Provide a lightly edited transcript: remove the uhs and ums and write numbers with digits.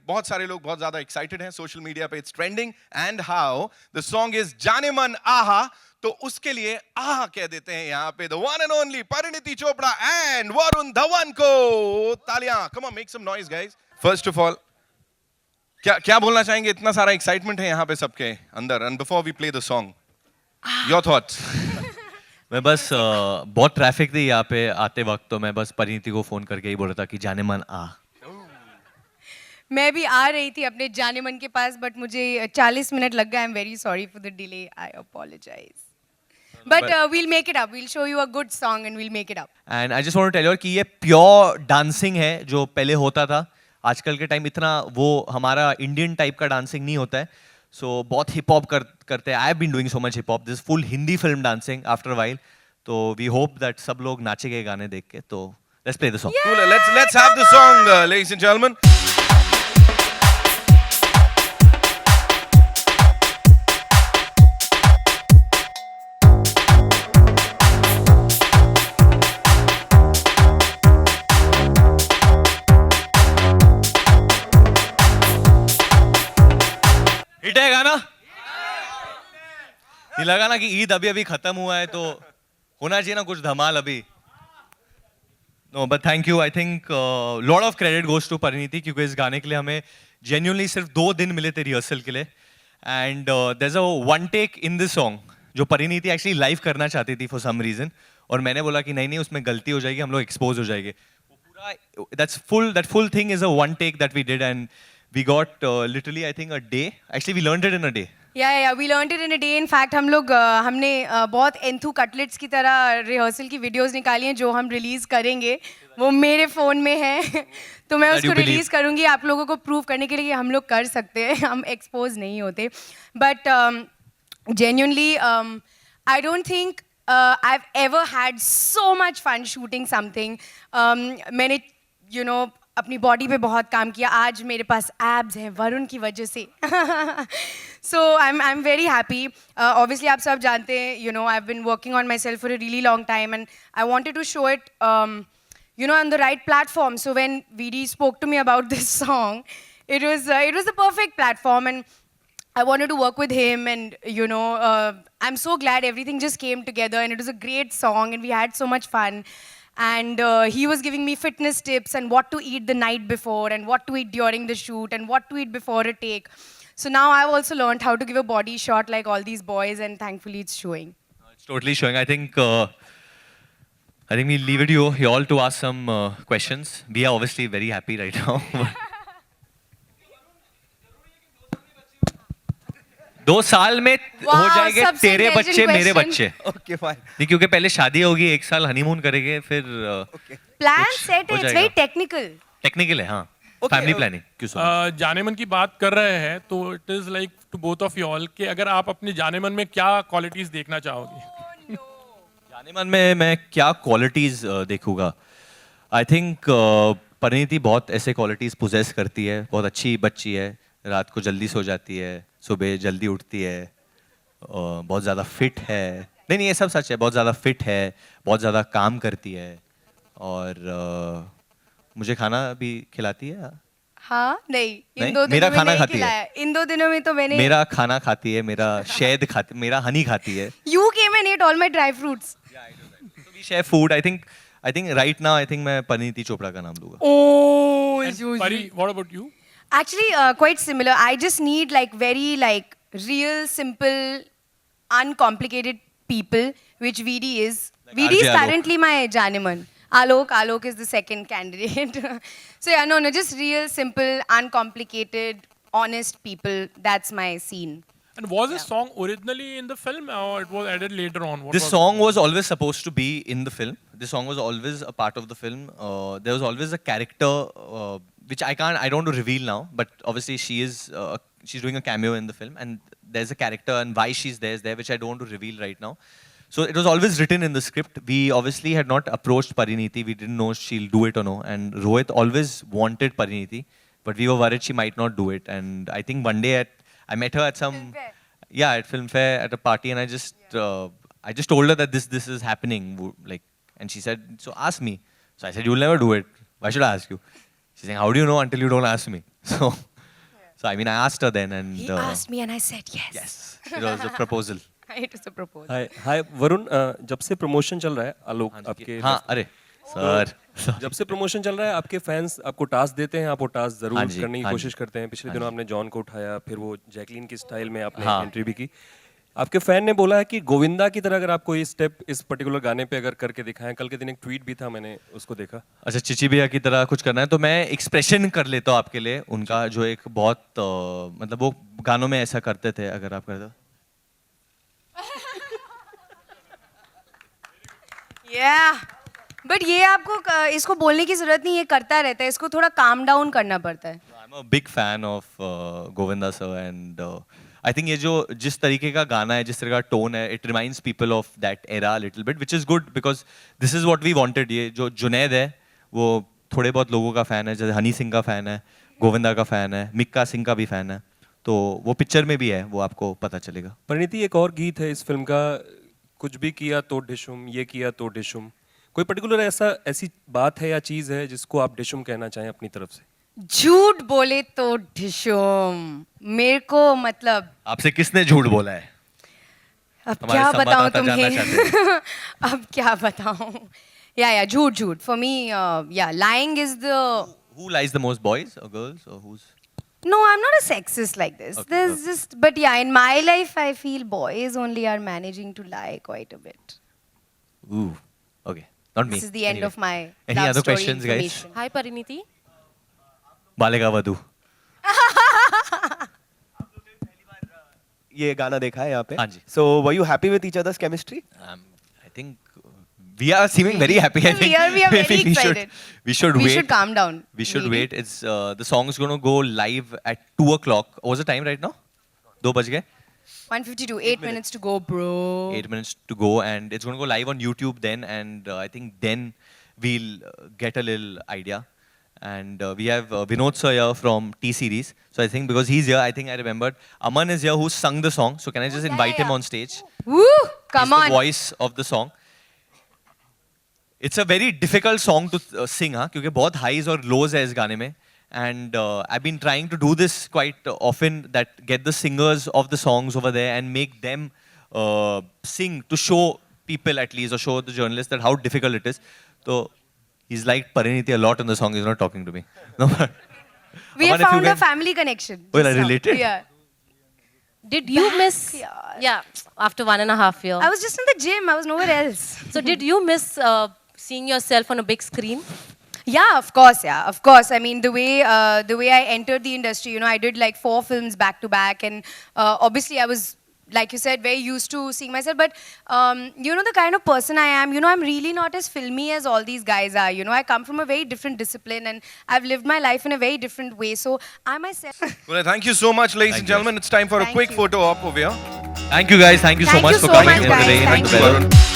बहुत सारे लोग बहुत ज्यादा एक्साइटेड हैं सोशल मीडिया पे, it's trending, and how the song is जाने मन आहा। तो उसके लिए आहा कह देते हैं यहाँ पे the one and only Parineeti Chopra and Varun Dhawan को। तालियां, come on make some noise guys. First of all क्या क्या बोलना चाहेंगे? इतना सारा एक्साइटमेंट है यहाँ पे सबके अंदर, and before we play the song, your thoughts. मैं बस बहुत ट्रैफिक थी यहाँ पे आते वक्त, तो मैं बस परिणीति को फोन करके ही बोल रहा था कि जाने मन आ। मैं भी आ रही थी अपने जाने मन के पास, बट मुझे 40 मिनट लग गए। I am very sorry for the delay, I apologize. But we'll make it up, we'll show you a good song and we'll make it up. And I just want to tell you कि ये pure dancing है जो पहले होता था। आजकल के time इतना वो हमारा इंडियन टाइप का डांसिंग नहीं होता है, सो बहुत हिप हॉप करते हैं। I have been doing so much hip hop, this full Hindi film dancing after a while. तो वी होप दैट सब लोग नाचेंगे गाने देख के। तो let's play the song. Cool. Let's have the song, ladies and gentlemen. Hit है गाना? ये लगा ना कि ईद अभी अभी खत्म हुआ है तो होना चाहिए ना कुछ धमाल अभी। No but thank you. I think lot of credit goes to Parineeti, क्योंकि इस गाने के लिए हमें जेन्युइनली सिर्फ 2 दिन मिले थे रिहर्सल के लिए। And there is a one take in this song जो परिणीति एक्चुअली लाइव करना चाहती थी फॉर सम रीजन, और मैंने बोला कि नहीं नहीं उसमें गलती हो जाएगी, हम लोग एक्सपोज हो जाएंगे। वो पूरा that full thing is a one take that we did, and we got literally I think a day. Actually we learned it in a day. या we learned it in a day. In fact हम लोग हमने बहुत enthu cutlets की तरह rehearsal की videos निकाली हैं जो हम रिलीज करेंगे। वो मेरे फ़ोन में है तो मैं उसको रिलीज करूँगी आप लोगों को प्रूव करने के लिए कि हम लोग कर सकते हैं, हम एक्सपोज नहीं होते। But genuinely I don't think I've ever had so much fun shooting something. मैंने अपनी बॉडी पे बहुत काम किया। आज मेरे पास एब्स हैं वरुण की वजह से। So I am very happy. Obviously आप सब जानते हैं, I have been working on myself for a really long time and I wanted to show it on the right platform. So when VD spoke to me about this song, it was the perfect platform, and I wanted to work with him, and I'm so glad everything just came together, and it was a great song, and we had so much fun. And he was giving me fitness tips and what to eat the night before, and what to eat during the shoot, and what to eat before a take. So now I've also learned how to give a body shot like all these boys, and thankfully it's showing. It's totally showing. I think we'll leave it to you all to ask some questions. We are obviously very happy right now. 2 साल में हो जाएंगे तेरे बच्चे मेरे बच्चे। Okay, fine. नहीं, क्योंकि पहले शादी होगी, 1 साल हनीमून करेंगे, फिर Plan set, it's very technical. Technical है। हाँ, फैमिली प्लानिंग। क्यों सर? जाने मन की बात कर रहे हैं तो it is like to both of you all कि अगर आप अपने जाने मन में क्या क्वालिटीज देखना चाहोगे? जाने मन में मैं क्या क्वालिटीज देखूंगा? आई थिंक परिणीति बहुत ऐसे क्वालिटीज पोजेस करती है। बहुत अच्छी बच्ची है, रात को जल्दी सो जाती है, सुबह जल्दी उठती है, बहुत ज़्यादा फिट है। नहीं ये सब सच है, बहुत ज़्यादा फिट है, बहुत ज़्यादा काम करती है, और मुझे खाना भी खिलाती है। हाँ नहीं, नहीं? इन 2 दिनों मेरा में खाना नहीं खाती खिलाया। इन 2 दिनों में तो मैंने मेरा खाना खाती है, मेरा शहद खाती, मेरा हनी खाती है। You came and ate all my dry fruits. So we share food. I think right now I think मैं परिणीति चोपड़ा का नाम लूँगा। Oh, And Pari, what about you? Actually, quite similar. I just need very real, simple, uncomplicated people, which VD is. Like VD is RJ Alok. currently my Janeman. Alok is the second candidate. So yeah, no, just real, simple, uncomplicated, honest people. That's my scene. And was this song originally in the film or it was added later on? What This was song was always supposed to be in the film. This song was always a part of the film. There was always a character which I don't want to reveal now, but obviously she's doing a cameo in the film, and there's a character and why she's there which I don't want to reveal right now. So it was always written in the script. We obviously had not approached Parineeti. We didn't know she'll do it or no. And Rohit always wanted Parineeti, but we were worried she might not do it. And I think one day I met her at some at film fair at a party, and I just told her that this is happening, like, and she said, so ask me. So I said, you'll never do it. Why should I ask you? She's saying, how do you know until you don't ask me? So So I mean, I asked her then, and He asked me and I said yes. yes, it was a proposal. It was a proposal. हाय हाय वरुण, जब से promotion चल रहा है आलोक आपके हाँ, अरे sir, जब से प्रमोशन चल रहा है आपके फैंस आपको टास्क देते हैं, आप वो टास्क जरूर हाँ जी, करने की हाँ कोशिश जी, करते हैं। पिछले दिनों आपने जॉन को उठाया, फिर वो जैकलीन की स्टाइल में आपने हाँ। एंट्री भी की। आपके फैन ने बोला है कि गोविंदा की तरह अगर आप कोई स्टेप इस पर्टिकुलर गाने पे अगर करके दिखाएं, कल के दिन एक ट्वीट भी था, मैंने उसको देखा। अच्छा चिची भैया की तरह कुछ करना है तो मैं एक्सप्रेशन कर लेता हूँ आपके लिए उनका, जो एक बहुत मतलब वो गानों में ऐसा करते थे, अगर आप करते हो। Yeah. बट ये आपको इसको बोलने की जरूरत नहीं, ये करता रहता है, इसको थोड़ा काम डाउन करना पड़ता है। I'm a big fan of Govinda sir, and I think ये जो जिस तरीके का गाना है, जिस तरह का टोन है, it reminds people of that era a little bit, which is good because this is what we wanted। ये जो जुनैद है वो थोड़े बहुत लोगों का फैन है, जैसे हनी सिंह का फैन है, गोविंदा का फैन है, मिक्का सिंह का भी फैन है, तो वो पिक्चर में भी है, वो आपको पता चलेगा। परिणीति, एक और गीत है इस फिल्म का, कुछ भी किया तो डिशुम, ये किया तो डिशुम। कोई पर्टिकुलर ऐसी बात है या चीज है जिसको आप डिशुम कहना चाहें अपनी तरफ से? झूठ बोले तो ढिशुम, मेरे को मतलब आपसे किसने झूठ बोला है? अब हमारे क्या बताऊं संवाददाता जानना तुम्हें। अब क्या बताऊं? या झूठ फॉर मी, या lying is the Who lies the most, boys or girls, or who's? No, I'm not a sexist like this. Okay, There's okay. just, but yeah, in my life, I feel boys only are managing to lie quite a bit. Ooh, okay, not me. This is the end Anyway. of my Any love other story questions, guys? information. Hi, Pariniti. Balika Vadhu. ये गाना देखा है यहाँ पे? हाँ जी। So were you happy with each other's chemistry? I think we are seeming very happy. I think We are very we excited. We should We wait. should calm down. We should maybe. wait. It's the song is going to go live at 2 o'clock. What's the time right now? 2 बज गए. 1:52, 8 minutes to go, bro. 8 minutes to go, and it's going to go live on YouTube then, and I think then we'll get a little idea. And we have Vinod sir here from T Series. So I think because he's here, I think I remembered Aman is here who sung the song. So can I just invite him on stage? Woo! Come He's on. the voice of the song. It's a very difficult song to sing, हाँ, क्योंकि बहुत highs और lows है इस गाने में. And I've been trying to do this quite often, that get the singers of the songs over there and make them sing to show people at least, or show the journalists that how difficult it is. So he's liked Pariniti a lot in the song. He's not talking to me. No, but We have Aman, if you found a can- family connection. Well, just I now. related. Yeah. Did you miss? yaar. Yeah, after 1.5 years. I was just in the gym. I was nowhere else. So did you miss seeing yourself on a big screen? Yeah, of course. Yeah, of course. I mean, the way I entered the industry, you know, I did like 4 films back to back, and obviously I was, like you said, very used to seeing myself. But you know, the kind of person I am, you know, I'm really not as filmy as all these guys are. You know, I come from a very different discipline, and I've lived my life in a very different way. So I myself. Well, thank you so much, ladies Thank and you. gentlemen. It's time for a Thank quick you. photo op over here. thank you guys. Thank you so Thank much you for so coming much, in guys. today. Thank Thank you, you. Varun.